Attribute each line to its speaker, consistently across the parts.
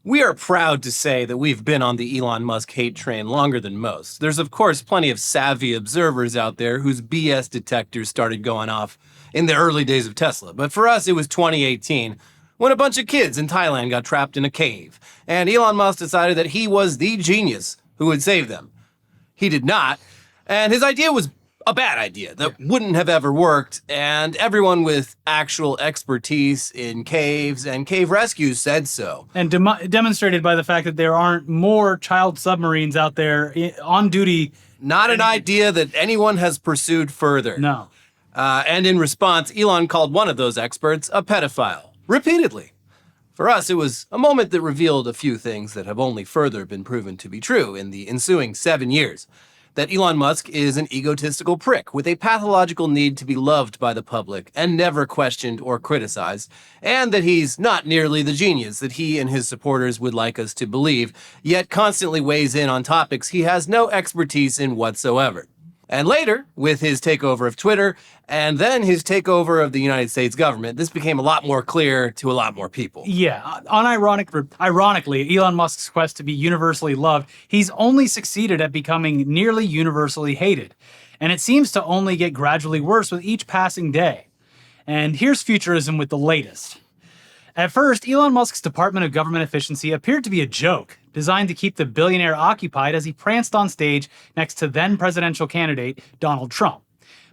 Speaker 1: We are proud to say that we've been on the Elon Musk hate train longer than most. There's, of course, plenty of savvy observers out there whose BS detectors started going off in the early days of Tesla. But for us, it was 2018 when a bunch of kids in Thailand got trapped in a cave, and Elon Musk decided that he was the genius who would save them. He did not, and his idea was a bad idea that wouldn't have ever worked, and everyone with actual expertise in caves and cave rescues said so.
Speaker 2: And demonstrated by the fact that there aren't more child submarines out there on duty.
Speaker 1: Not an idea that anyone has pursued further.
Speaker 2: No.
Speaker 1: And in response, Elon called one of those experts a pedophile, repeatedly. For us, it was a moment that revealed a few things that have only further been proven to be true in the ensuing 7 years. That Elon Musk is an egotistical prick with a pathological need to be loved by the public and never questioned or criticized, and that he's not nearly the genius that he and his supporters would like us to believe, yet constantly weighs in on topics he has no expertise in whatsoever. And later, with his takeover of Twitter, and then his takeover of the United States government, this became a lot more clear to a lot more people.
Speaker 2: Yeah, ironically, Elon Musk's quest to be universally loved, he's only succeeded at becoming nearly universally hated. And it seems to only get gradually worse with each passing day. And here's futurism with the latest. At first, Elon Musk's Department of Government Efficiency appeared to be a joke, designed to keep the billionaire occupied as he pranced on stage next to then presidential candidate Donald Trump.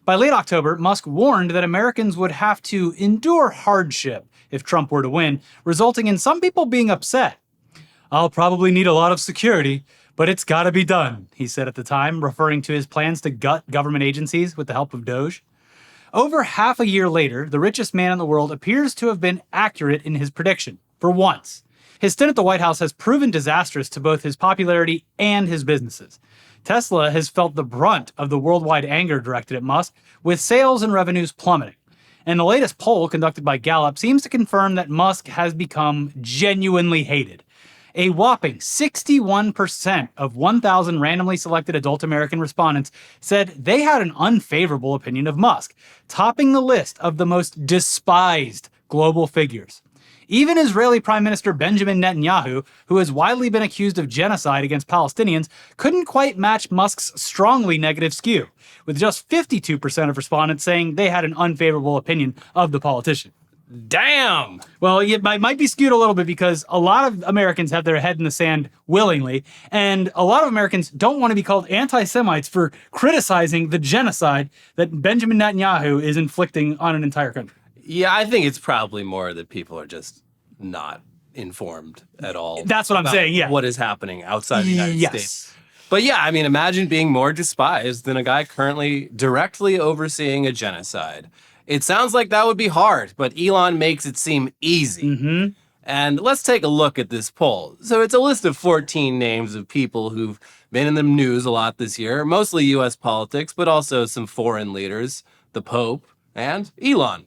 Speaker 2: By late October, Musk warned that Americans would have to endure hardship if Trump were to win, resulting in some people being upset. "I'll probably need a lot of security, but it's gotta be done," he said at the time, referring to his plans to gut government agencies with the help of DOGE. Over half a year later, the richest man in the world appears to have been accurate in his prediction, for once. His stint at the White House has proven disastrous to both his popularity and his businesses. Tesla has felt the brunt of the worldwide anger directed at Musk, with sales and revenues plummeting. And the latest poll conducted by Gallup seems to confirm that Musk has become genuinely hated. A whopping 61% of 1,000 randomly selected adult American respondents said they had an unfavorable opinion of Musk, topping the list of the most despised global figures. Even Israeli Prime Minister Benjamin Netanyahu, who has widely been accused of genocide against Palestinians, couldn't quite match Musk's strongly negative skew, with just 52% of respondents saying they had an unfavorable opinion of the politician.
Speaker 1: Damn!
Speaker 2: Well, it might be skewed a little bit because a lot of Americans have their head in the sand willingly, and a lot of Americans don't want to be called anti-Semites for criticizing the genocide that Benjamin Netanyahu is inflicting on an entire country.
Speaker 1: Yeah, I think it's probably more that people are just not informed at all.
Speaker 2: That's what I'm saying, yeah.
Speaker 1: What is happening outside the United States. But yeah, I mean, imagine being more despised than a guy currently directly overseeing a genocide. It sounds like that would be hard, but Elon makes it seem easy.
Speaker 2: Mm-hmm.
Speaker 1: And let's take a look at this poll. So it's a list of 14 names of people who've been in the news a lot this year, mostly U.S. politics, but also some foreign leaders, the Pope, and Elon.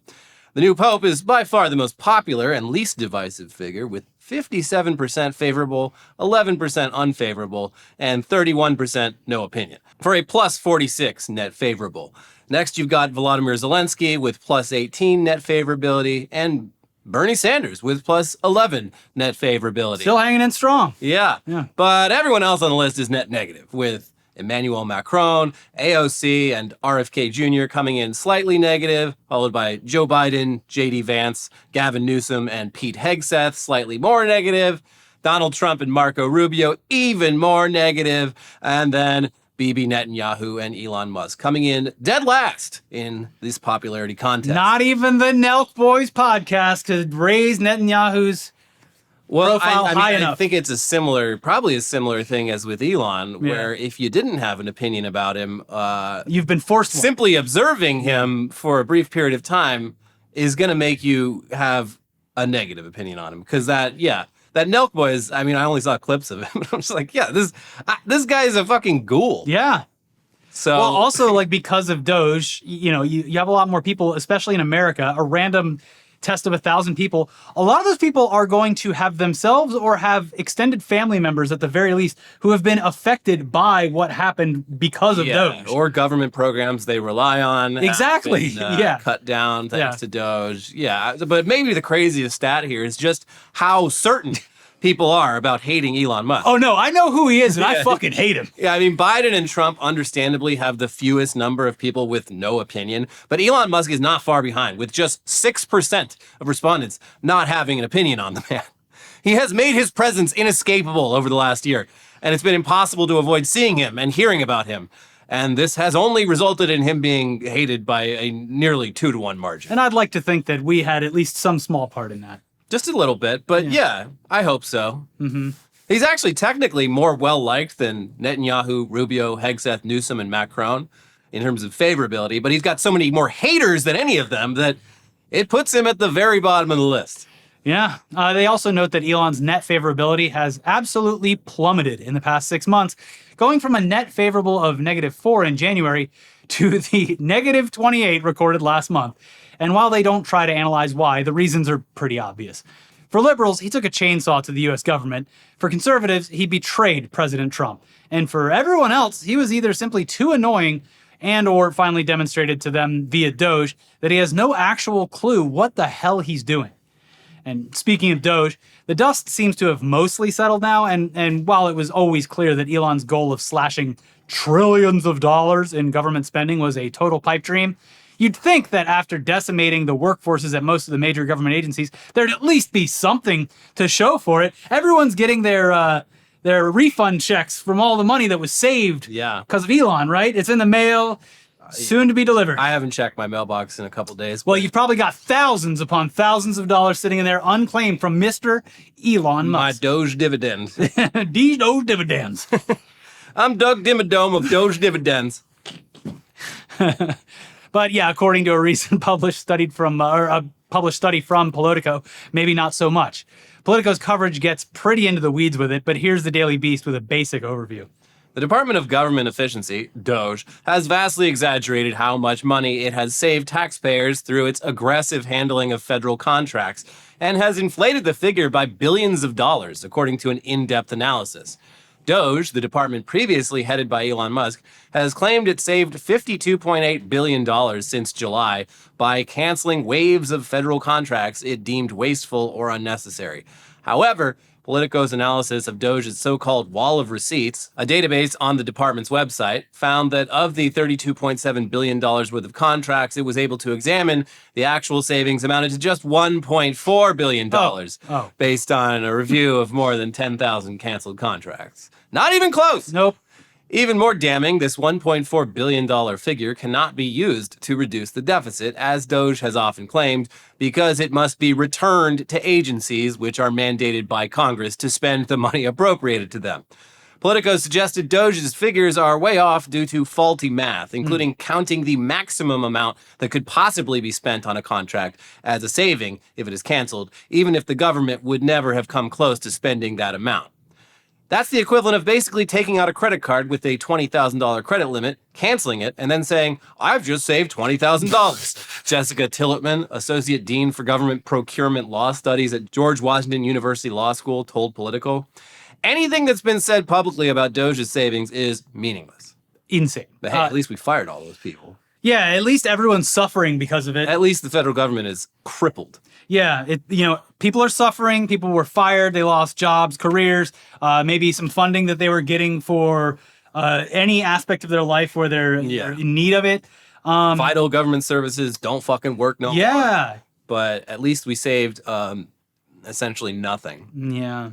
Speaker 1: The new Pope is by far the most popular and least divisive figure, with 57% favorable, 11% unfavorable, and 31% no opinion, for a plus 46 net favorable. Next, you've got Volodymyr Zelensky with plus 18 net favorability, and Bernie Sanders with plus 11 net favorability.
Speaker 2: Still hanging in strong.
Speaker 1: Yeah. But everyone else on the list is net negative, with Emmanuel Macron, AOC, and RFK Jr. coming in slightly negative, followed by Joe Biden, JD Vance, Gavin Newsom, and Pete Hegseth, slightly more negative, Donald Trump and Marco Rubio, even more negative, and then Bibi Netanyahu and Elon Musk coming in dead last in this popularity contest.
Speaker 2: Not even the Nelk Boys podcast could raise Netanyahu's profile high enough.
Speaker 1: I think it's probably a similar thing as with Elon, where if you didn't have an opinion about him,
Speaker 2: you've been forced one.
Speaker 1: Simply observing him for a brief period of time is going to make you have a negative opinion on him. Because that Nelk Boys, I mean, I only saw clips of him. I'm just like, yeah, this guy is a fucking ghoul.
Speaker 2: Yeah.
Speaker 1: So,
Speaker 2: well, also, like, because of DOGE, you have a lot more people, especially in America, a random test of 1,000 people. A lot of those people are going to have themselves or have extended family members at the very least who have been affected by what happened because of DOGE.
Speaker 1: Or government programs they rely on.
Speaker 2: Exactly.
Speaker 1: Cut down thanks to DOGE. Yeah. But maybe the craziest stat here is just how certain people are about hating Elon Musk.
Speaker 2: Oh, no, I know who he is, and I
Speaker 1: Yeah.
Speaker 2: fucking hate him.
Speaker 1: Yeah, I mean, Biden and Trump understandably have the fewest number of people with no opinion, but Elon Musk is not far behind, with just 6% of respondents not having an opinion on the man. He has made his presence inescapable over the last year, and it's been impossible to avoid seeing him and hearing about him. And this has only resulted in him being hated by a nearly 2-to-1 margin.
Speaker 2: And I'd like to think that we had at least some small part in that.
Speaker 1: Just a little bit, but yeah, I hope so. Mm-hmm. He's actually technically more well-liked than Netanyahu, Rubio, Hegseth, Newsom, and Macron in terms of favorability, but he's got so many more haters than any of them that it puts him at the very bottom of the list.
Speaker 2: Yeah. They also note that Elon's net favorability has absolutely plummeted in the past 6 months, going from a net favorable of -4 in January to the -28 recorded last month. And while they don't try to analyze why, the reasons are pretty obvious. For liberals, he took a chainsaw to the US government. For conservatives, he betrayed President Trump. And for everyone else, he was either simply too annoying and or finally demonstrated to them via DOGE that he has no actual clue what the hell he's doing. And speaking of DOGE, the dust seems to have mostly settled now, and while it was always clear that Elon's goal of slashing trillions of dollars in government spending was a total pipe dream, you'd think that after decimating the workforces at most of the major government agencies, there'd at least be something to show for it. Everyone's getting their refund checks from all the money that was saved because of Elon, right? It's in the mail, soon to be delivered.
Speaker 1: I haven't checked my mailbox in a couple days.
Speaker 2: Well, you've probably got thousands upon thousands of dollars sitting in there unclaimed from Mr. Elon
Speaker 1: My
Speaker 2: Musk.
Speaker 1: Doge dividends.
Speaker 2: These Doge dividends.
Speaker 1: I'm Doug Dimmadome of Doge dividends.
Speaker 2: But yeah, according to a recent published study from Politico, maybe not so much. Politico's coverage gets pretty into the weeds with it, but here's the Daily Beast with a basic overview.
Speaker 1: The Department of Government Efficiency, DOGE, has vastly exaggerated how much money it has saved taxpayers through its aggressive handling of federal contracts, and has inflated the figure by billions of dollars, according to an in-depth analysis. DOGE, the department previously headed by Elon Musk, has claimed it saved $52.8 billion since July by canceling waves of federal contracts it deemed wasteful or unnecessary. However, Politico's analysis of DOGE's so-called wall of receipts, a database on the department's website, found that of the $32.7 billion worth of contracts it was able to examine, the actual savings amounted to just $1.4 billion, based on a review of more than 10,000 canceled contracts. Not even close!
Speaker 2: Nope.
Speaker 1: Even more damning, this $1.4 billion figure cannot be used to reduce the deficit, as DOGE has often claimed, because it must be returned to agencies which are mandated by Congress to spend the money appropriated to them. Politico suggested DOGE's figures are way off due to faulty math, including counting the maximum amount that could possibly be spent on a contract as a saving if it is canceled, even if the government would never have come close to spending that amount. That's the equivalent of basically taking out a credit card with a $20,000 credit limit, canceling it, and then saying, I've just saved $20,000. Jessica Tillotman, Associate Dean for Government Procurement Law Studies at George Washington University Law School, told Politico. Anything that's been said publicly about DOGE's savings is meaningless.
Speaker 2: Insane.
Speaker 1: But hey, at least we fired all those people.
Speaker 2: Yeah, at least everyone's suffering because of it.
Speaker 1: At least the federal government is crippled.
Speaker 2: Yeah, people are suffering. People were fired. They lost jobs, careers, maybe some funding that they were getting for any aspect of their life where they're in need of it.
Speaker 1: Vital government services don't fucking work no more.
Speaker 2: Yeah.
Speaker 1: But at least we saved essentially nothing.
Speaker 2: Yeah.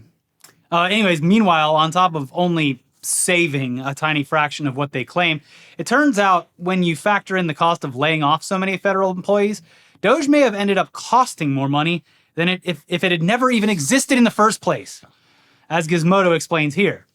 Speaker 2: Anyways, meanwhile, on top of only saving a tiny fraction of what they claim, it turns out when you factor in the cost of laying off so many federal employees, DOGE may have ended up costing more money than if it had never even existed in the first place, as Gizmodo explains here.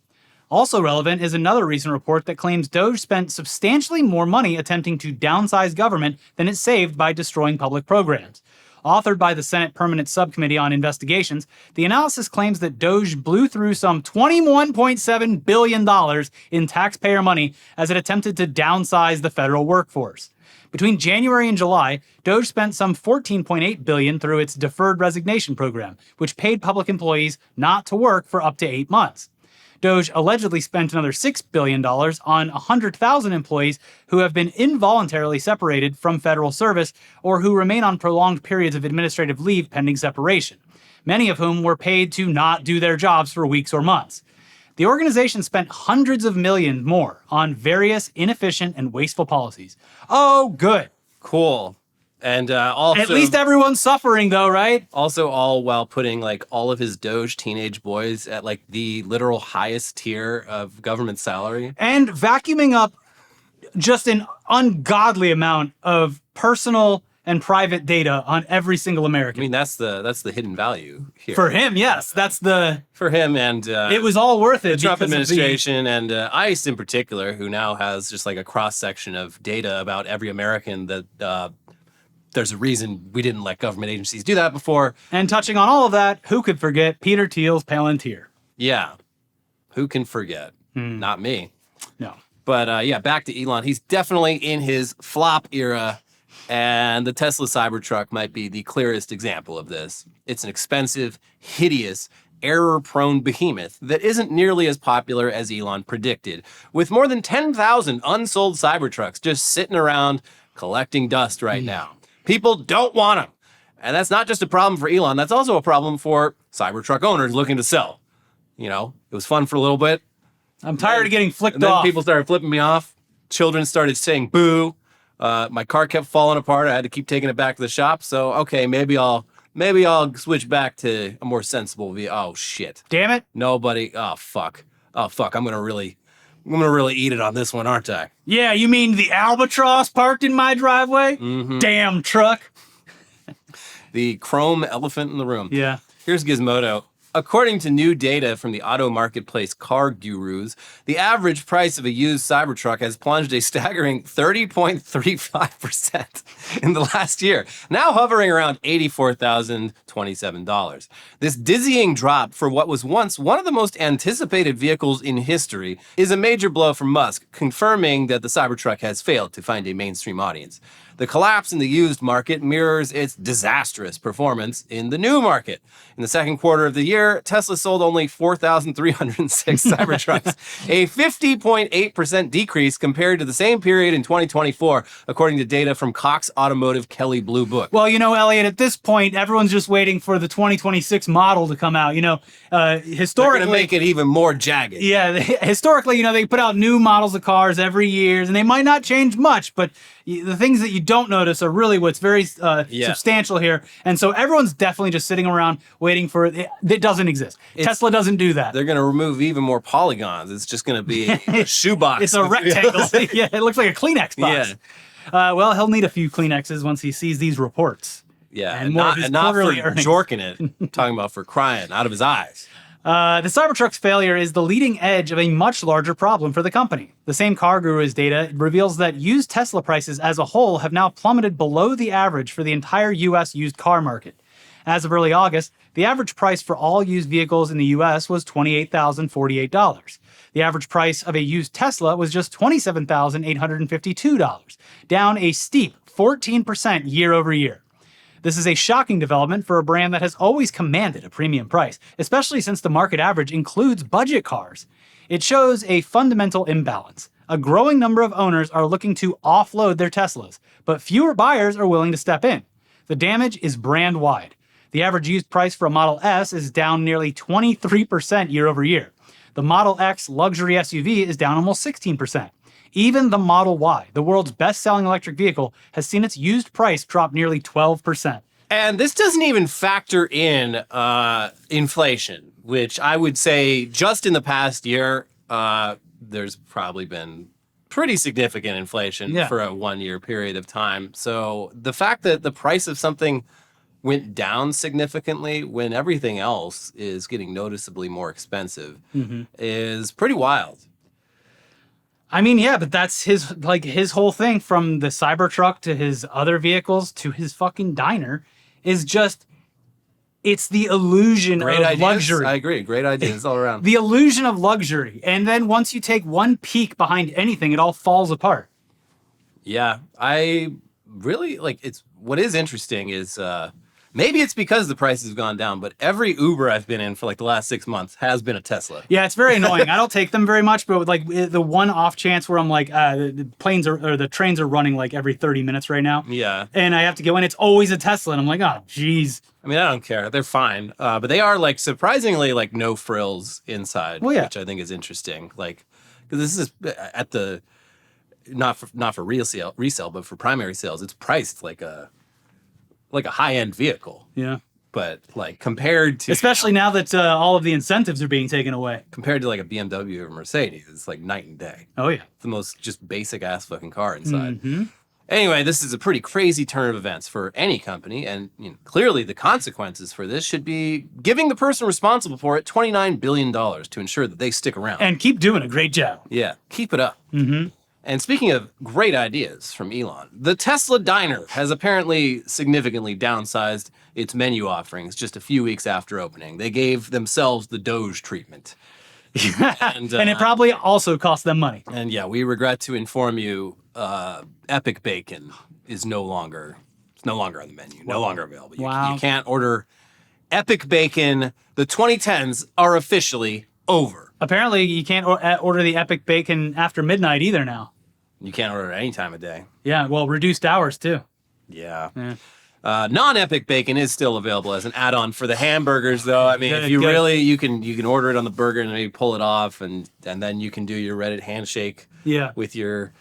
Speaker 2: Also relevant is another recent report that claims DOGE spent substantially more money attempting to downsize government than it saved by destroying public programs. Authored by the Senate Permanent Subcommittee on Investigations, the analysis claims that DOGE blew through some $21.7 billion in taxpayer money as it attempted to downsize the federal workforce. Between January and July, DOGE spent some $14.8 billion through its deferred resignation program, which paid public employees not to work for up to 8 months. DOGE allegedly spent another $6 billion on 100,000 employees who have been involuntarily separated from federal service or who remain on prolonged periods of administrative leave pending separation. many of whom were paid to not do their jobs for weeks or months. The organization spent hundreds of millions more on various inefficient and wasteful policies. Oh, good.
Speaker 1: Cool. And also,
Speaker 2: At least everyone's suffering, though, right?
Speaker 1: Also, all while putting like all of his DOGE teenage boys at like the literal highest tier of government salary.
Speaker 2: And vacuuming up just an ungodly amount of personal and private data on every single
Speaker 1: I
Speaker 2: American.
Speaker 1: mean, that's the hidden value here.
Speaker 2: For him, yes. That's the...
Speaker 1: For him and...
Speaker 2: it was all worth it.
Speaker 1: The Trump
Speaker 2: because of
Speaker 1: administration and ICE in particular, who now has just like a cross-section of data about every American that... there's a reason we didn't let government agencies do that before.
Speaker 2: And touching on all of that, who could forget Peter Thiel's Palantir?
Speaker 1: Yeah. Who can forget? Not me.
Speaker 2: No.
Speaker 1: But yeah, back to Elon. He's definitely in his flop era, and the Tesla Cybertruck might be the clearest example of this. It's an expensive, hideous, error-prone behemoth that isn't nearly as popular as Elon predicted, with more than 10,000 unsold Cybertrucks just sitting around collecting dust right now. People don't want them. And that's not just a problem for Elon, that's also a problem for Cybertruck owners looking to sell. You know, it was fun for a little bit.
Speaker 2: I'm tired of getting flicked
Speaker 1: And then
Speaker 2: off.
Speaker 1: people started flipping me off. Children started saying boo. My car kept falling apart. I had to keep taking it back to the shop. So, okay, maybe I'll switch back to a more sensible view. Oh, shit.
Speaker 2: Damn it.
Speaker 1: Nobody. Oh, fuck. I'm gonna really eat it on this one, aren't I?
Speaker 2: Yeah, you mean the albatross parked in my driveway? Damn truck.
Speaker 1: The chrome elephant in the room.
Speaker 2: Yeah.
Speaker 1: Here's Gizmodo. According to new data from the auto marketplace Car Gurus, the average price of a used Cybertruck has plunged a staggering 30.35% in the last year, now hovering around $84,027. This dizzying drop for what was once one of the most anticipated vehicles in history is a major blow for Musk, confirming that the Cybertruck has failed to find a mainstream audience. The collapse in the used market mirrors its disastrous performance in the new market. In the second quarter of the year, Tesla sold only 4,306 Cybertrucks, a 50.8% decrease compared to the same period in 2024, according to data from Cox Automotive Kelley Blue Book.
Speaker 2: Well, you know, Elliot, at this point, everyone's just waiting for the 2026 model to come out. You know, historically...
Speaker 1: They're going to make it even more jagged.
Speaker 2: Yeah, historically, you know, they put out new models of cars every year, and they might not change much, but the things that you don't notice are really what's very substantial here. And so everyone's definitely just sitting around waiting for it. It doesn't exist. Tesla doesn't do that.
Speaker 1: They're going to remove even more polygons. It's just going to be a shoebox.
Speaker 2: It's a rectangle. Yeah, it looks like a Kleenex box. Yeah. Well, he'll need a few Kleenexes once he sees these reports.
Speaker 1: Yeah,
Speaker 2: and not for
Speaker 1: earnings. Jorking it. I'm talking about for crying out of his eyes.
Speaker 2: The Cybertruck's failure is the leading edge of a much larger problem for the company. The same Car Guru's data reveals that used Tesla prices as a whole have now plummeted below the average for the entire U.S. used car market. As of early August, the average price for all used vehicles in the U.S. was $28,048. The average price of a used Tesla was just $27,852, down a steep 14% year over year. This is a shocking development for a brand that has always commanded a premium price, especially since the market average includes budget cars. It shows a fundamental imbalance. A growing number of owners are looking to offload their Teslas, but fewer buyers are willing to step in. The damage is brand-wide. The average used price for a Model S is down nearly 23% year over year. The Model X luxury SUV is down almost 16%. Even the Model Y, the world's best-selling electric vehicle, has seen its used price drop nearly 12%.
Speaker 1: And this doesn't even factor in inflation, which I would say just in the past year, there's probably been pretty significant inflation for a one-year period of time. So the fact that the price of something went down significantly when everything else is getting noticeably more expensive is pretty wild.
Speaker 2: I mean, yeah, but that's his whole thing, from the Cybertruck to his other vehicles to his fucking diner, is just, it's the illusion of luxury.
Speaker 1: I agree. Great ideas all around.
Speaker 2: The illusion of luxury. And then once you take one peek behind anything, it all falls apart.
Speaker 1: Yeah, I really what is interesting is Maybe it's because the price has gone down, but every Uber I've been in for like the last 6 months has been a Tesla.
Speaker 2: Yeah, it's very annoying. I don't take them very much, but like the one off chance where I'm like, the trains are running like every 30 minutes right now.
Speaker 1: Yeah.
Speaker 2: And I have to go in, it's always a Tesla. And I'm like, oh, geez.
Speaker 1: I mean, I don't care. They're fine. But they are like surprisingly like no frills inside, which I think is interesting. Like, because this is at the, not for resale, but for primary sales, it's priced like a high-end vehicle.
Speaker 2: Yeah.
Speaker 1: But like compared to...
Speaker 2: Especially now that all of the incentives are being taken away.
Speaker 1: Compared to like a BMW or Mercedes, it's like night and day.
Speaker 2: Oh, yeah.
Speaker 1: It's the most just basic ass fucking car inside. Anyway, this is a pretty crazy turn of events for any company. And clearly the consequences for this should be giving the person responsible for it $29 billion to ensure that they stick around.
Speaker 2: And keep doing a great job.
Speaker 1: Yeah, keep it up. And speaking of great ideas from Elon, the Tesla Diner has apparently significantly downsized its menu offerings just a few weeks after opening. They gave themselves the DOGE treatment.
Speaker 2: And it probably also cost them money.
Speaker 1: And yeah, we regret to inform you, Epic Bacon is no longer on the menu, no longer available. You can't order Epic Bacon. The 2010s are officially over.
Speaker 2: Apparently, you can't order the Epic Bacon after midnight either now.
Speaker 1: You can't order it any time of day.
Speaker 2: Yeah, well, reduced hours too.
Speaker 1: Yeah. Non-Epic Bacon is still available as an add-on for the hamburgers, though. I mean, if you really, you can order it on the burger and maybe pull it off, and then you can do your Reddit handshake. With your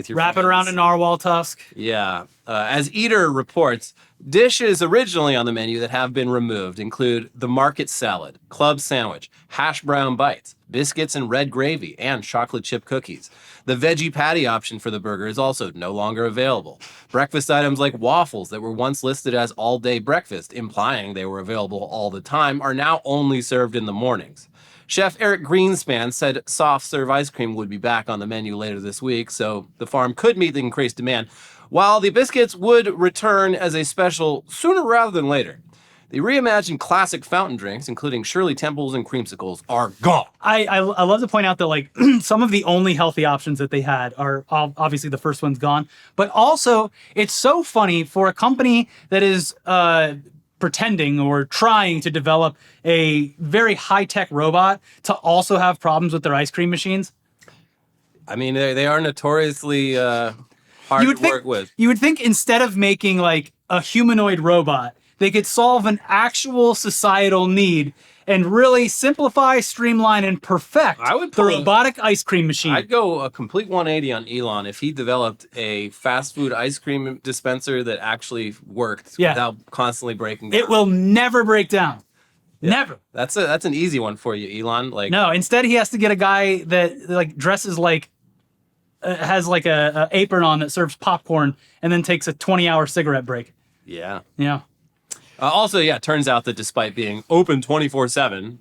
Speaker 2: wrap it around a narwhal tusk.
Speaker 1: Yeah. As Eater reports, dishes originally on the menu that have been removed include the market salad, club sandwich, hash brown bites, biscuits and red gravy, and chocolate chip cookies. The veggie patty option for the burger is also no longer available. Breakfast items like waffles that were once listed as all-day breakfast, implying they were available all the time, are now only served in the mornings. Chef Eric Greenspan said soft-serve ice cream would be back on the menu later this week, so the farm could meet the increased demand, while the biscuits would return as a special sooner rather than later. The reimagined classic fountain drinks, including Shirley Temples and creamsicles, are gone.
Speaker 2: I love to point out that like some of the only healthy options that they had are obviously the first one's gone, but also it's so funny for a company that is pretending or trying to develop a very high-tech robot to also have problems with their ice cream machines.
Speaker 1: I mean, they are notoriously hard to work with.
Speaker 2: You would think instead of making like a humanoid robot, they could solve an actual societal need and really simplify, streamline, and perfect the robotic ice cream machine.
Speaker 1: I'd go a complete 180 on Elon if he developed a fast food ice cream dispenser that actually worked without constantly breaking down.
Speaker 2: It will never break down. Yeah. Never.
Speaker 1: That's an easy one for you, Elon. Like,
Speaker 2: no, instead he has to get a guy that like dresses like has like a apron on that serves popcorn and then takes a 20-hour cigarette break.
Speaker 1: Yeah.
Speaker 2: Yeah.
Speaker 1: Also, it turns out that despite being open 24/7,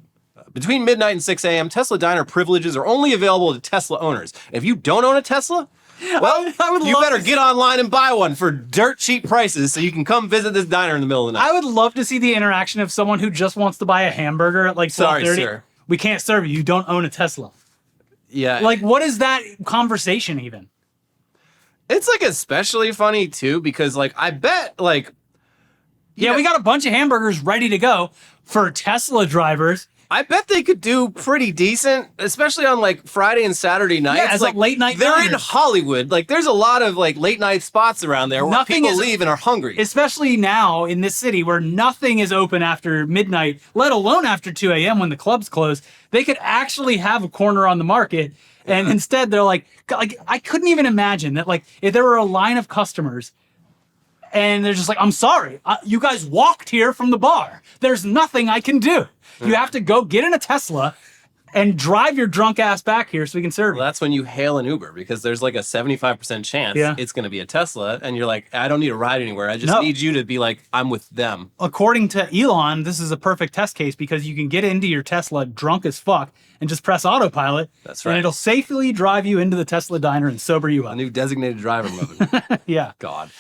Speaker 1: between midnight and 6 a.m., Tesla Diner privileges are only available to Tesla owners. If you don't own a Tesla, well, you better get online and buy one for dirt cheap prices so you can come visit this diner in the middle of the night.
Speaker 2: I would love to see the interaction of someone who just wants to buy a hamburger at like 12:30.
Speaker 1: Sorry, sir.
Speaker 2: We can't serve you. You don't own a Tesla.
Speaker 1: Yeah.
Speaker 2: Like, what is that conversation even?
Speaker 1: It's like especially funny too because like I bet like
Speaker 2: we got a bunch of hamburgers ready to go for Tesla drivers.
Speaker 1: I bet they could do pretty decent, especially on like Friday and Saturday nights.
Speaker 2: Yeah, as
Speaker 1: like
Speaker 2: late night.
Speaker 1: They're in Hollywood. Like there's a lot of like late night spots around there where people leave and are hungry.
Speaker 2: Especially now in this city where nothing is open after midnight, let alone after 2 a.m. when the clubs close. They could actually have a corner on the market. And instead they're like I couldn't even imagine that like if there were a line of customers and they're just like, I'm sorry, you guys walked here from the bar. There's nothing I can do. You have to go get in a Tesla and drive your drunk ass back here so we can serve you.
Speaker 1: Well, that's when you hail an Uber because there's like a 75% chance it's going to be a Tesla. And you're like, I don't need a ride anywhere. I just need you to be like, I'm with them.
Speaker 2: According to Elon, this is a perfect test case because you can get into your Tesla drunk as fuck and just press autopilot.
Speaker 1: That's right.
Speaker 2: And it'll safely drive you into the Tesla diner and sober you up.
Speaker 1: A new designated driver mode.
Speaker 2: Yeah.
Speaker 1: God.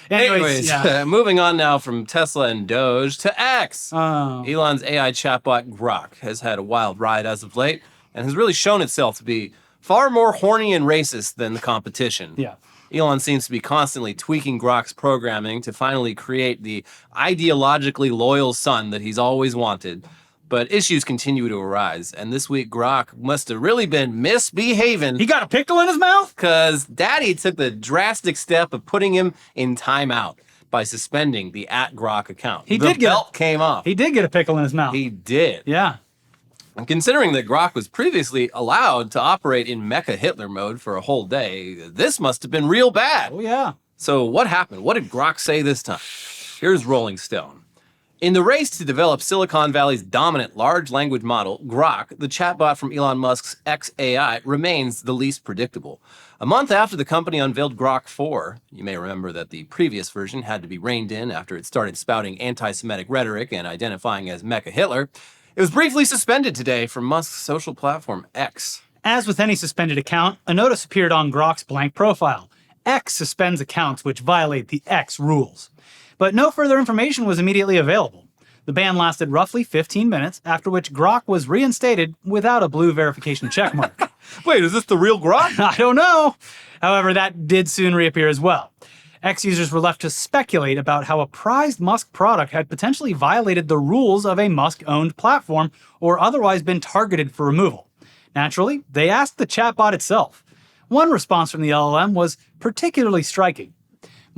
Speaker 1: Anyways, moving on now from Tesla and Doge to X. Elon's AI chatbot Grok has had a wild ride as of late and has really shown itself to be far more horny and racist than the competition.
Speaker 2: Yeah.
Speaker 1: Elon seems to be constantly tweaking Grok's programming to finally create the ideologically loyal son that he's always wanted. But issues continue to arise, and this week Grok must have really been misbehaving.
Speaker 2: He got a pickle in his mouth?
Speaker 1: Because Daddy took the drastic step of putting him in timeout by suspending the @Grok account. The belt came off.
Speaker 2: He did get a pickle in his mouth.
Speaker 1: He did.
Speaker 2: Yeah.
Speaker 1: And considering that Grok was previously allowed to operate in Mecha Hitler mode for a whole day, this must have been real bad.
Speaker 2: Oh, yeah.
Speaker 1: So what happened? What did Grok say this time? Here's Rolling Stone. In the race to develop Silicon Valley's dominant large language model, Grok, the chatbot from Elon Musk's XAI, remains the least predictable. A month after the company unveiled Grok 4, you may remember that the previous version had to be reined in after it started spouting anti-Semitic rhetoric and identifying as Mecha Hitler, it was briefly suspended today from Musk's social platform X.
Speaker 2: As with any suspended account, a notice appeared on Grok's blank profile. X suspends accounts which violate the X rules. But no further information was immediately available. The ban lasted roughly 15 minutes, after which Grok was reinstated without a blue verification checkmark.
Speaker 1: Wait, is this the real Grok?
Speaker 2: I don't know. However, that did soon reappear as well. X users were left to speculate about how a prized Musk product had potentially violated the rules of a Musk-owned platform or otherwise been targeted for removal. Naturally, they asked the chatbot itself. One response from the LLM was particularly striking.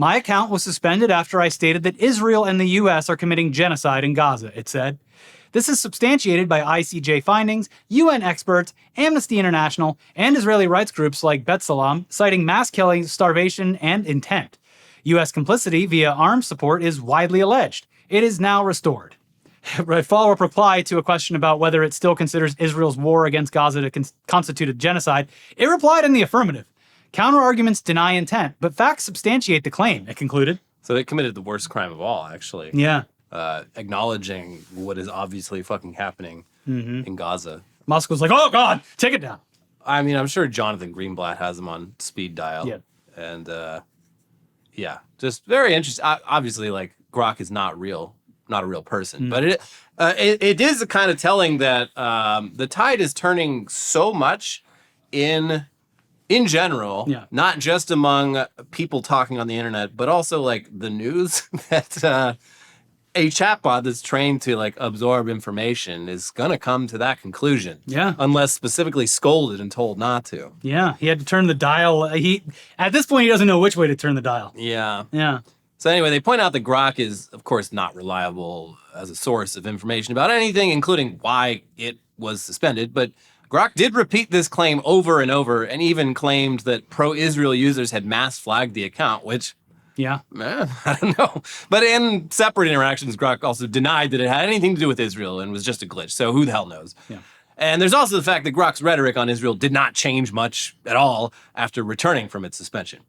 Speaker 2: My account was suspended after I stated that Israel and the US are committing genocide in Gaza, it said. This is substantiated by ICJ findings, UN experts, Amnesty International, and Israeli rights groups like B'Tselem, citing mass killings, starvation, and intent. U.S. complicity via arms support is widely alleged. It is now restored. A follow-up reply to a question about whether it still considers Israel's war against Gaza to constitute a genocide, it replied in the affirmative. Counter-arguments deny intent, but facts substantiate the claim, it concluded.
Speaker 1: So they committed the worst crime of all, actually.
Speaker 2: Yeah.
Speaker 1: Acknowledging what is obviously fucking happening in Gaza.
Speaker 2: Musk was like, oh God, take it down.
Speaker 1: I mean, I'm sure Jonathan Greenblatt has him on speed dial.
Speaker 2: Yeah.
Speaker 1: And yeah, just very interesting. Obviously, like, Grok is not a real person, but it is kind of telling that the tide is turning so much in general, not just among people talking on the internet, but also like the news that a chatbot that's trained to like absorb information is going to come to that conclusion.
Speaker 2: Yeah.
Speaker 1: Unless specifically scolded and told not to.
Speaker 2: Yeah. He had to turn the dial. At this point, he doesn't know which way to turn the dial.
Speaker 1: Yeah.
Speaker 2: Yeah.
Speaker 1: So anyway, they point out that Grok is, of course, not reliable as a source of information about anything, including why it was suspended. But Grok did repeat this claim over and over and even claimed that pro-Israel users had mass flagged the account, which, I don't know. But in separate interactions, Grok also denied that it had anything to do with Israel and was just a glitch. So who the hell knows?
Speaker 2: Yeah.
Speaker 1: And there's also the fact that Grok's rhetoric on Israel did not change much at all after returning from its suspension.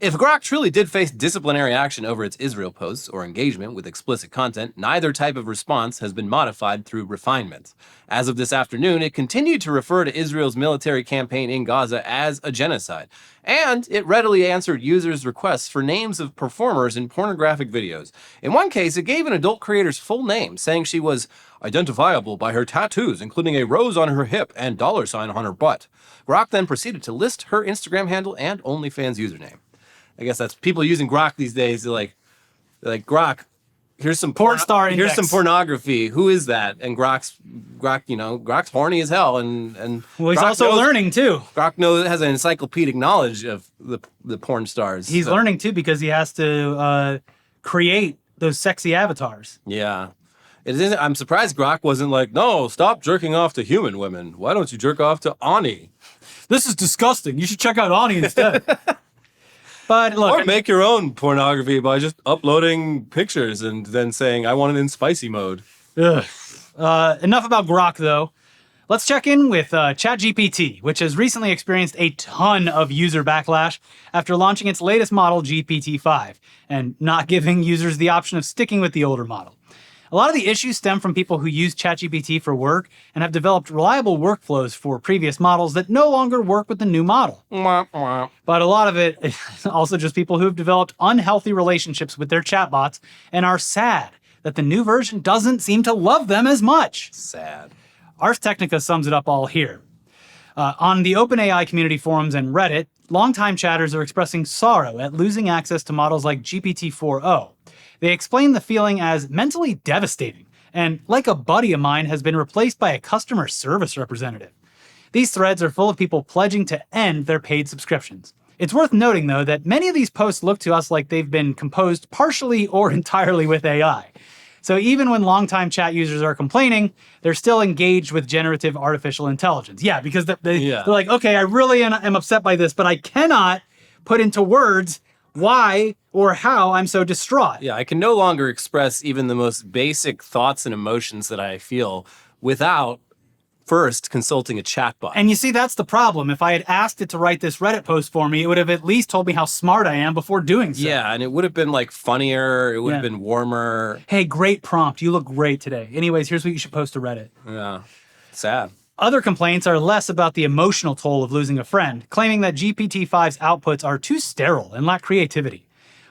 Speaker 1: If Grok truly did face disciplinary action over its Israel posts or engagement with explicit content, neither type of response has been modified through refinement. As of this afternoon, it continued to refer to Israel's military campaign in Gaza as a genocide, and it readily answered users' requests for names of performers in pornographic videos. In one case, it gave an adult creator's full name, saying she was identifiable by her tattoos, including a rose on her hip and $sign on her butt. Grok then proceeded to list her Instagram handle and OnlyFans username. I guess that's people using Grok these days. They're like Grok, here's some
Speaker 2: porn star index.
Speaker 1: Here's some pornography. Who is that? And Grok's horny as hell. And
Speaker 2: well, he's
Speaker 1: Grok
Speaker 2: also learning too.
Speaker 1: Grok has an encyclopedic knowledge of the porn stars.
Speaker 2: He's learning too because he has to create those sexy avatars.
Speaker 1: Yeah. I'm surprised Grok wasn't like, no, stop jerking off to human women. Why don't you jerk off to Ani?
Speaker 2: This is disgusting. You should check out Ani instead. But look,
Speaker 1: or make your own pornography by just uploading pictures and then saying, I want it in spicy mode.
Speaker 2: Enough about Grok, though. Let's check in with ChatGPT, which has recently experienced a ton of user backlash after launching its latest model, GPT-5, and not giving users the option of sticking with the older model. A lot of the issues stem from people who use ChatGPT for work and have developed reliable workflows for previous models that no longer work with the new model. But a lot of it is also just people who have developed unhealthy relationships with their chatbots and are sad that the new version doesn't seem to love them as much.
Speaker 1: Sad.
Speaker 2: Ars Technica sums it up all here. On the OpenAI community forums and Reddit, longtime chatters are expressing sorrow at losing access to models like GPT-4o. They explain the feeling as mentally devastating, and like a buddy of mine has been replaced by a customer service representative. These threads are full of people pledging to end their paid subscriptions. It's worth noting, though, that many of these posts look to us like they've been composed partially or entirely with AI. So even when longtime chat users are complaining, they're still engaged with generative artificial intelligence. Yeah, because they're like, okay, I really am upset by this, but I cannot put into words why or how I'm so distraught.
Speaker 1: Yeah, I can no longer express even the most basic thoughts and emotions that I feel without first consulting a chatbot.
Speaker 2: And you see, that's the problem. If I had asked it to write this Reddit post for me, it would have at least told me how smart I am before doing so.
Speaker 1: Yeah, and it would have been like funnier. It would have been warmer.
Speaker 2: Hey, great prompt. You look great today. Anyways, here's what you should post to Reddit.
Speaker 1: Yeah, sad.
Speaker 2: Other complaints are less about the emotional toll of losing a friend, claiming that GPT-5's outputs are too sterile and lack creativity.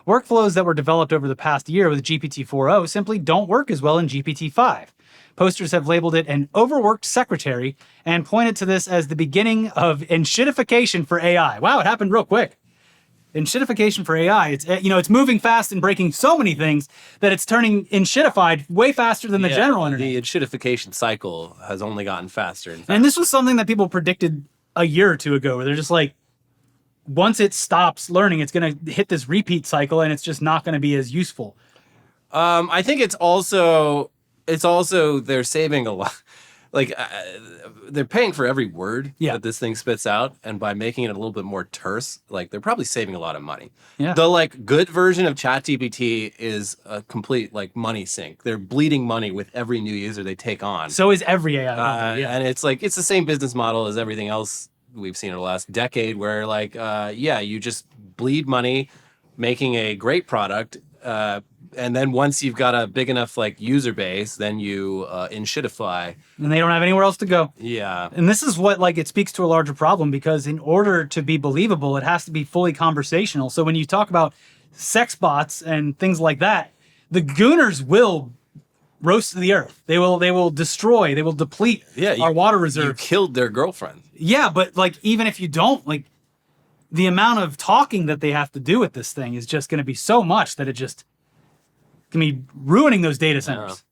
Speaker 2: Workflows that were developed over the past year with GPT-4o simply don't work as well in GPT-5. Posters have labeled it an overworked secretary and pointed to this as the beginning of enshittification for AI. Wow, it happened real quick. Enshittification for AI. It's moving fast and breaking so many things that it's turning enshittified way faster than the general internet.
Speaker 1: The enshittification cycle has only gotten faster and faster.
Speaker 2: And this was something that people predicted a year or two ago, where they're just like, once it stops learning, it's going to hit this repeat cycle and it's just not going to be as useful.
Speaker 1: I think it's also they're saving a lot. Like they're paying for every word that this thing spits out, and by making it a little bit more terse, like they're probably saving a lot of money.
Speaker 2: Yeah.
Speaker 1: The like good version of ChatGPT is a complete like money sink. They're bleeding money with every new user they take on.
Speaker 2: So is every AI.
Speaker 1: And it's like it's the same business model as everything else we've seen in the last decade, where like you just bleed money making a great product. And then once you've got a big enough like user base, then you enshittify.
Speaker 2: And they don't have anywhere else to go.
Speaker 1: Yeah.
Speaker 2: And this is what it speaks to a larger problem, because in order to be believable, it has to be fully conversational. So when you talk about sex bots and things like that, the gooners will roast the earth. They will destroy, they will deplete our water reserves.
Speaker 1: You killed their girlfriend.
Speaker 2: Yeah, but even if you don't, the amount of talking that they have to do with this thing is just going to be so much that it just can be ruining those data centers.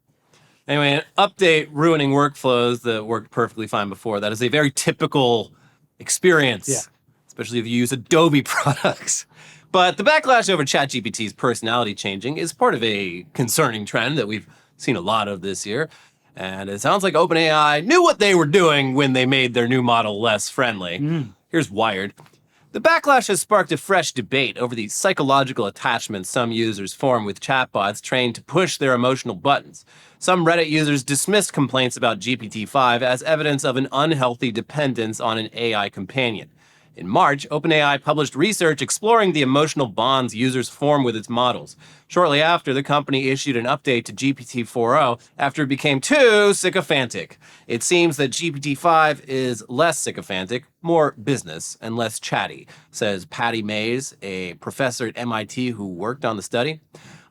Speaker 1: Anyway, an update ruining workflows that worked perfectly fine before. That is a very typical experience, especially if you use Adobe products. But the backlash over ChatGPT's personality changing is part of a concerning trend that we've seen a lot of this year. And it sounds like OpenAI knew what they were doing when they made their new model less friendly. Here's Wired. The backlash has sparked a fresh debate over the psychological attachments some users form with chatbots trained to push their emotional buttons. Some Reddit users dismissed complaints about GPT-5 as evidence of an unhealthy dependence on an AI companion. In March, OpenAI published research exploring the emotional bonds users form with its models. Shortly after, the company issued an update to GPT-4o after it became too sycophantic. It seems that GPT-5 is less sycophantic, more business, and less chatty, says Patty Mays, a professor at MIT who worked on the study.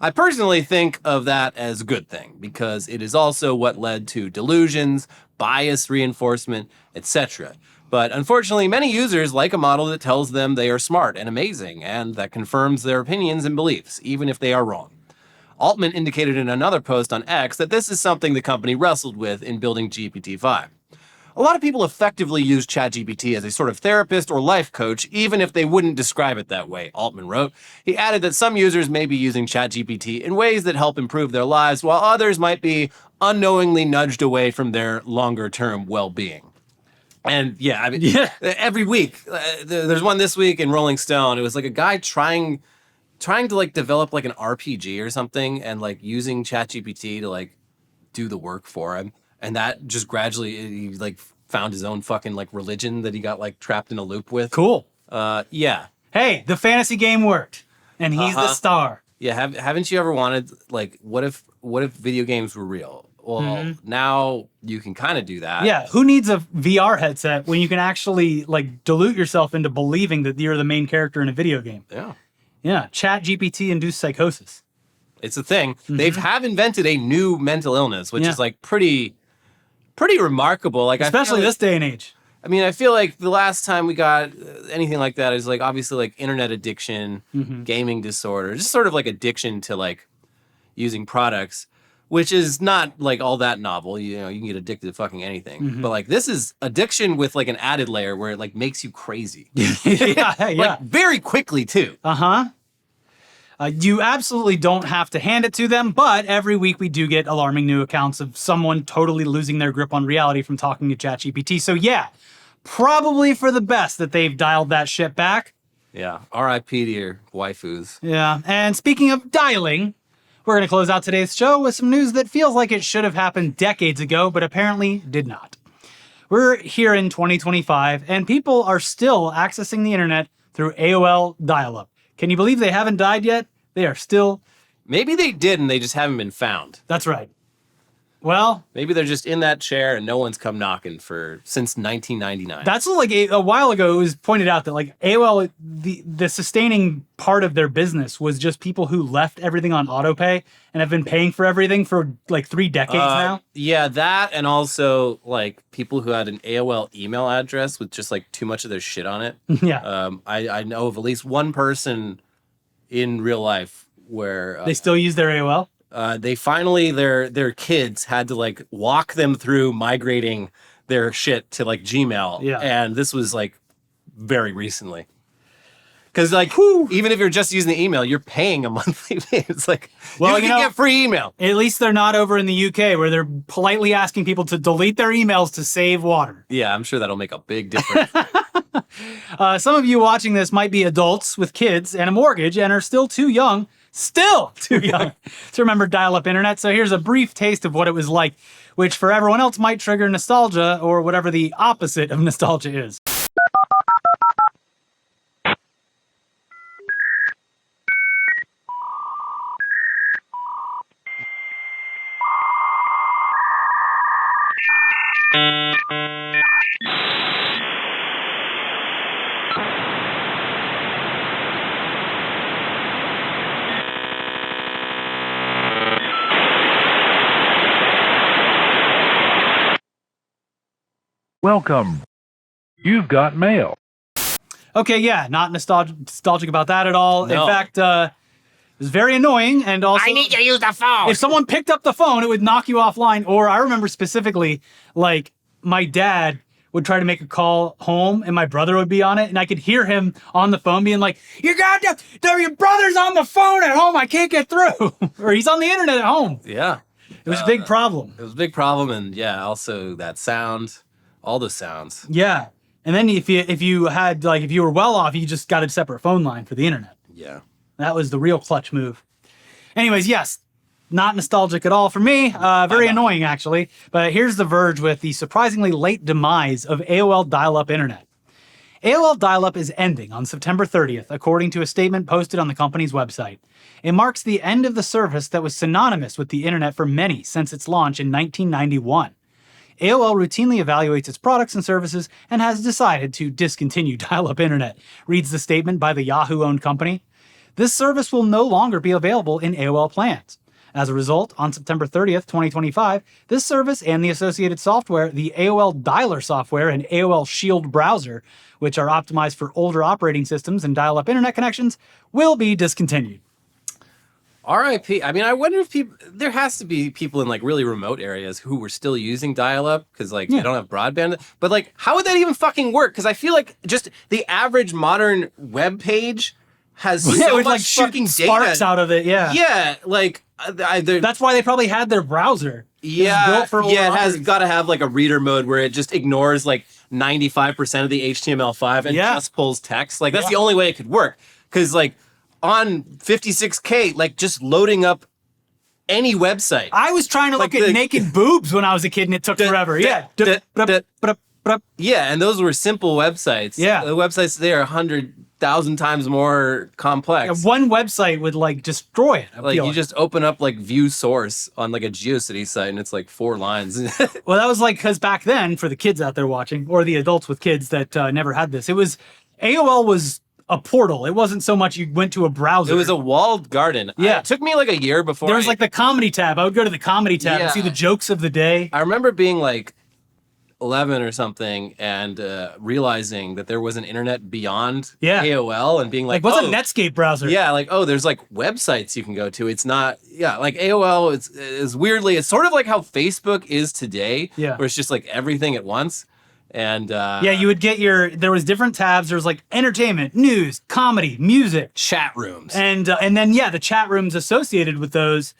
Speaker 1: I personally think of that as a good thing, because it is also what led to delusions, bias reinforcement, etc. But unfortunately, many users like a model that tells them they are smart and amazing, and that confirms their opinions and beliefs, even if they are wrong. Altman indicated in another post on X that this is something the company wrestled with in building GPT-5. A lot of people effectively use ChatGPT as a sort of therapist or life coach, even if they wouldn't describe it that way, Altman wrote. He added that some users may be using ChatGPT in ways that help improve their lives, while others might be unknowingly nudged away from their longer-term well-being. And every week, there's one this week in Rolling Stone. It was like a guy trying to develop an RPG or something, and using ChatGPT to do the work for him. And that just gradually, he found his own fucking religion that he got trapped in a loop with.
Speaker 2: Cool.
Speaker 1: Yeah.
Speaker 2: Hey, the fantasy game worked, and he's the star.
Speaker 1: Yeah. Haven't you ever wanted what if video games were real? Well, now you can kind of do that.
Speaker 2: Yeah, who needs a VR headset when you can actually dilute yourself into believing that you're the main character in a video game?
Speaker 1: Yeah.
Speaker 2: Yeah, ChatGPT-induced psychosis.
Speaker 1: It's a thing. They have invented a new mental illness, which is pretty remarkable.
Speaker 2: Especially this day and age.
Speaker 1: I mean, I feel like the last time we got anything like that is like obviously like internet addiction, gaming disorder, just sort of like addiction to like using products, which is not like all that novel. You know, you can get addicted to fucking anything. But like this is addiction with like an added layer where it like makes you crazy.
Speaker 2: Yeah.
Speaker 1: Like very quickly too.
Speaker 2: You absolutely don't have to hand it to them, but every week we do get alarming new accounts of someone totally losing their grip on reality from talking to ChatGPT. So yeah, probably for the best that they've dialed that shit back.
Speaker 1: Yeah. R.I.P. to your waifus.
Speaker 2: Yeah. And speaking of dialing, we're going to close out today's show with some news that feels like it should have happened decades ago, but apparently did not. We're here in 2025, and people are still accessing the internet through AOL dial-up. Can you believe they haven't died yet? They are still...
Speaker 1: Maybe they did and they just haven't been found.
Speaker 2: That's right. Well...
Speaker 1: Maybe they're just in that chair and no one's come knocking since 1999.
Speaker 2: That's like a while ago, it was pointed out that like AOL, the sustaining part of their business was just people who left everything on autopay and have been paying for everything for like 3 decades now.
Speaker 1: Yeah, that and also like people who had an AOL email address with just like too much of their shit on it.
Speaker 2: Yeah.
Speaker 1: I know of at least one person in real life where...
Speaker 2: they still use their AOL?
Speaker 1: They finally, their kids had to like walk them through migrating their shit to like Gmail.
Speaker 2: Yeah.
Speaker 1: And this was like very recently. Because like, even if you're just using the email, you're paying a monthly fee. It's like, well, you can get free email.
Speaker 2: At least they're not over in the UK where they're politely asking people to delete their emails to save water.
Speaker 1: Yeah, I'm sure that'll make a big difference.
Speaker 2: Some of you watching this might be adults with kids and a mortgage and are still too young to remember dial-up internet. So here's a brief taste of what it was like, which for everyone else might trigger nostalgia or whatever the opposite of nostalgia is.
Speaker 3: Welcome. You've got mail.
Speaker 2: Okay, yeah, not nostalgic about that at all.
Speaker 1: No.
Speaker 2: In fact, it was very annoying, and also...
Speaker 4: I need to use the phone.
Speaker 2: If someone picked up the phone, it would knock you offline. Or I remember specifically, like, my dad would try to make a call home, and my brother would be on it, and I could hear him on the phone being like, your brother's on the phone at home, I can't get through. Or he's on the internet at home.
Speaker 1: Yeah.
Speaker 2: It was a big problem.
Speaker 1: It was a big problem. And yeah, also that sound, all the sounds.
Speaker 2: Yeah. And then if you had, like, if you were well off, you just got a separate phone line for the internet.
Speaker 1: Yeah.
Speaker 2: That was the real clutch move. Anyways, yes, not nostalgic at all for me. Very annoying, actually. But here's The Verge with the surprisingly late demise of AOL dial-up internet. AOL dial-up is ending on September 30th, according to a statement posted on the company's website. It marks the end of the service that was synonymous with the internet for many since its launch in 1991. AOL routinely evaluates its products and services and has decided to discontinue dial-up internet, reads the statement by the Yahoo-owned company. This service will no longer be available in AOL plans. As a result, on September 30th, 2025, this service and the associated software, the AOL Dialer software and AOL Shield browser, which are optimized for older operating systems and dial-up internet connections, will be discontinued.
Speaker 1: RIP. I mean, I wonder if there has to be people in like really remote areas who were still using dial-up because like they don't have broadband. But like, how would that even fucking work? Because I feel like just the average modern web page has so much
Speaker 2: like
Speaker 1: fucking
Speaker 2: sparks
Speaker 1: data
Speaker 2: out of it. Yeah.
Speaker 1: Yeah, like
Speaker 2: That's why they probably had their browser.
Speaker 1: Yeah,
Speaker 2: built for older
Speaker 1: it has
Speaker 2: operating
Speaker 1: got to have like a reader mode where it just ignores like 95% of the HTML5 and just pulls text. Like that's the only way it could work. Because like on 56K, like just loading up any website.
Speaker 2: I was trying to look at naked boobs when I was a kid and it took forever. Yeah,
Speaker 1: and those were simple websites.
Speaker 2: Yeah.
Speaker 1: The websites today are 100,000 times more complex.
Speaker 2: One website would like destroy it.
Speaker 1: Like you just open up like view source on like a GeoCities site and it's like 4 lines.
Speaker 2: Well, that was like, because back then, for the kids out there watching, or the adults with kids that never had this, AOL was a portal. It wasn't so much you went to a browser.
Speaker 1: It was a walled garden.
Speaker 2: Yeah.
Speaker 1: It took me like a year before.
Speaker 2: There was like the comedy tab. I would go to the comedy tab and see the jokes of the day.
Speaker 1: I remember being like, 11 or something and realizing that there was an internet beyond
Speaker 2: Yeah.
Speaker 1: AOL and being like,
Speaker 2: what's
Speaker 1: oh,
Speaker 2: a Netscape browser?
Speaker 1: yeah, like, oh, there's like websites you can go to. It's not, yeah, like AOL is weirdly, it's sort of like how Facebook is today,
Speaker 2: Yeah.
Speaker 1: where it's just like everything at once. And
Speaker 2: Yeah, you would get there was different tabs. There was like entertainment, news, comedy, music,
Speaker 1: chat rooms.
Speaker 2: and then yeah, the chat rooms associated with those,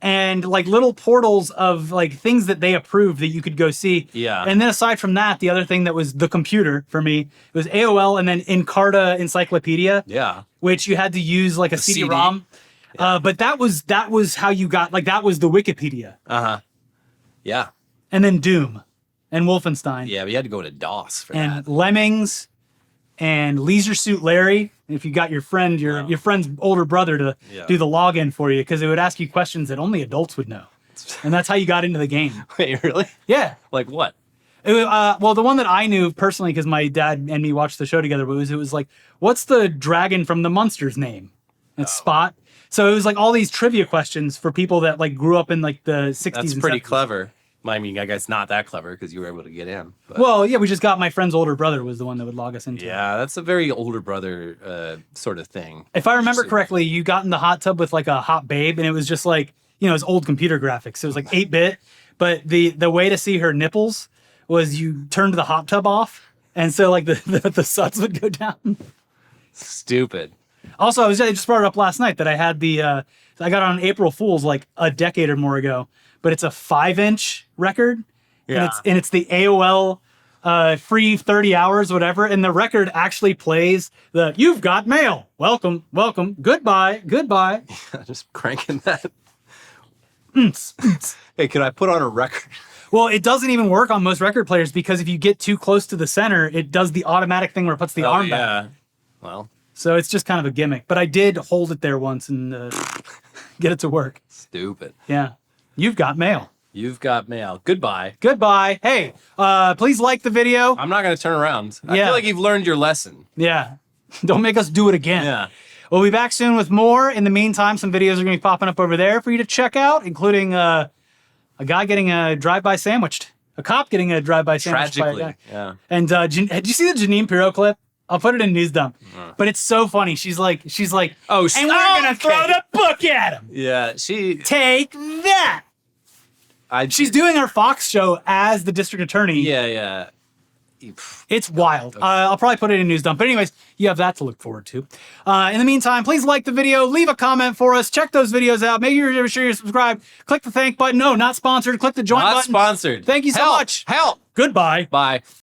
Speaker 2: and like little portals of like things that they approved that you could go see.
Speaker 1: Yeah.
Speaker 2: And then aside from that, the other thing that was the computer for me was AOL, and then Encarta Encyclopedia,
Speaker 1: Yeah.
Speaker 2: which you had to use like a
Speaker 1: CD.
Speaker 2: CD-ROM. But that was how you got, like, that was the Wikipedia.
Speaker 1: Yeah.
Speaker 2: And then Doom and Wolfenstein.
Speaker 1: Yeah, but you had to go to DOS for
Speaker 2: And
Speaker 1: that.
Speaker 2: Lemmings and Leisure Suit Larry. If you got your friend's older brother to
Speaker 1: Yeah.
Speaker 2: do the login for you, because it would ask you questions that only adults would know. And that's how you got into the game.
Speaker 1: Wait, really?
Speaker 2: Yeah.
Speaker 1: Like what?
Speaker 2: Well, the one that I knew personally, because my dad and me watched the show together, it was like, what's the dragon from the Munsters name? And it's Spot. So it was like all these trivia questions for people that like grew up in like the 60s.
Speaker 1: That's
Speaker 2: and
Speaker 1: pretty
Speaker 2: 70s.
Speaker 1: clever. I mean, I guess not that clever because you were able to get in. But.
Speaker 2: Well, yeah, we just got my friend's older brother was the one that would log us into it.
Speaker 1: Yeah, that's a very older brother sort of thing.
Speaker 2: If I remember correctly, you got in the hot tub with like a hot babe, and it was just like, you know, it's old computer graphics. It was like 8-bit, but the way to see her nipples was you turned the hot tub off, and so like the suds would go down.
Speaker 1: Stupid.
Speaker 2: Also, I just brought it up last night that I had I got on April Fool's like a decade or more ago, but it's a 5-inch record,
Speaker 1: Yeah.
Speaker 2: and it's the AOL free 30 hours, whatever, and the record actually plays the "You've got mail, welcome, welcome, goodbye, goodbye."
Speaker 1: Just cranking that. Hey, can I put on a record?
Speaker 2: Well, it doesn't even work on most record players because if you get too close to the center, it does the automatic thing where it puts the arm back.
Speaker 1: yeah. Well,
Speaker 2: So it's just kind of a gimmick. But I did hold it there once and get it to work.
Speaker 1: stupid.
Speaker 2: Yeah. You've got mail.
Speaker 1: You've got mail. Goodbye.
Speaker 2: Goodbye. Hey, please like the video.
Speaker 1: I'm not going to turn around. I
Speaker 2: Yeah.
Speaker 1: feel like you've learned your lesson.
Speaker 2: Yeah. Don't make us do it again.
Speaker 1: Yeah.
Speaker 2: We'll be back soon with more. In the meantime, some videos are going to be popping up over there for you to check out, including a guy getting a drive-by sandwiched. A cop getting a drive-by sandwiched by a
Speaker 1: Tragically.
Speaker 2: guy.
Speaker 1: Yeah.
Speaker 2: And did you see the Janine Pirro clip? I'll put it in News Dump. But it's so funny. She's like,
Speaker 1: Oh,
Speaker 2: and we're going to throw the book at him.
Speaker 1: Yeah.
Speaker 2: Take that. She's doing her Fox show as the district attorney.
Speaker 1: Yeah, yeah.
Speaker 2: It's wild. I'll probably put it in News Dump. But anyways, you have that to look forward to. In the meantime, please like the video, leave a comment for us, check those videos out, make sure you're subscribed, click the thank button. No, not sponsored. Click the join
Speaker 1: Not
Speaker 2: button.
Speaker 1: sponsored.
Speaker 2: Thank you so
Speaker 1: Help.
Speaker 2: much.
Speaker 1: Help.
Speaker 2: Goodbye.
Speaker 1: Bye.